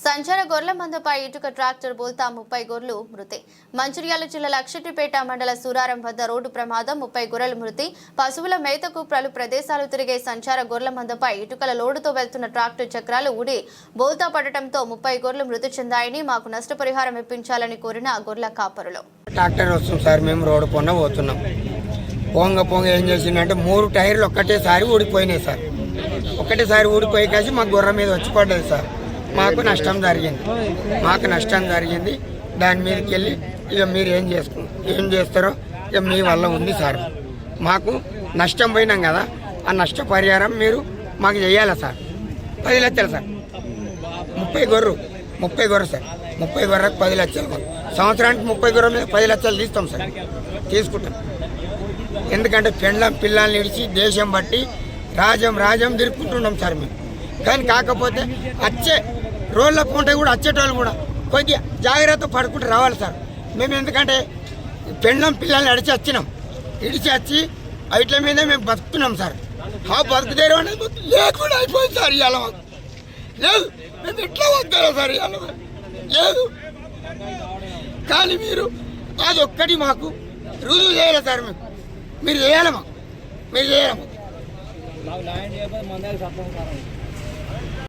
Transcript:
సంచార గొర్రెల మందపై ఇటుక ట్రాక్టర్ బోల్తా 30 గొర్రెలు మృతి. మంచిర్యాల జిల్లా లక్షటిపేట మండల సూరారం వద్ద రోడ్డు ప్రమాదం, 30 గొర్రెలు మృతి. పశువుల మేతకు పలు ప్రదేశాలు తిరిగే సంచార గొర్రెల మందపై ఇటుకల లోడుతో వెళ్తున్న ట్రాక్టర్ చక్రాలు ఊడి బోల్తా పడటంతో 30 గొర్రెలు మృతి చెందాయని, మాకు నష్టపరిహారం ఇప్పించాలని కోరిన గొర్రెల కాపరులు. ట్రాక్టర్ వస్తుంది సార్, మేము రోడ్డు పొన్న పోతున్నాం. పొంగ ఏం చేసిందంటే 3 టైర్లు ఒక్కటేసారి ఊడిపోయినాయి సార్. ఒక్కటేసారి ఊడిపోయి కాసి మా గొర్రె మీద వచ్చి పడ్డది సార్. మాకు నష్టం జరిగింది. దాని మీదకి వెళ్ళి ఇక మీరు ఏం చేస్తారో ఇక మీ వల్ల ఉంది సార్. మాకు నష్టం పోయినాం కదా, ఆ నష్టపరిహారం మీరు మాకు చేయాలి సార్. 10 లక్షలు సార్. 30 గొర్రె సార్. 30 గొర్రెకు 10 లక్షలు. సంవత్సరానికి 30 గొర్రె మీద 10 లక్షలు తీస్తాం సార్. తీసుకుంటాం. ఎందుకంటే పిల్లల్ని విడిచి దేశం బట్టి రాజ్యం తిరుక్కుంటున్నాం సార్ మేము. కానీ కాకపోతే వచ్చే రోడ్ల పూట కూడా వచ్చేటోళ్ళు కూడా కొద్దిగా జాగ్రత్త పడుకుంటూ రావాలి సార్. మేము ఎందుకంటే పిల్లల్ని ఇడిచి వచ్చి వీటి మీద మేము బతుకుతున్నాం సార్. బతుకుదేరు అనేది లేకుండా అయిపోయింది సార్. ఇవాళ లేదు, మేము ఎట్లా వద్దారో సార్ ఇవాళ లేదు. కానీ మీరు అది ఒక్కటి మాకు రుజువు చేయాలి సార్. మీరు చేయాలి మాకు.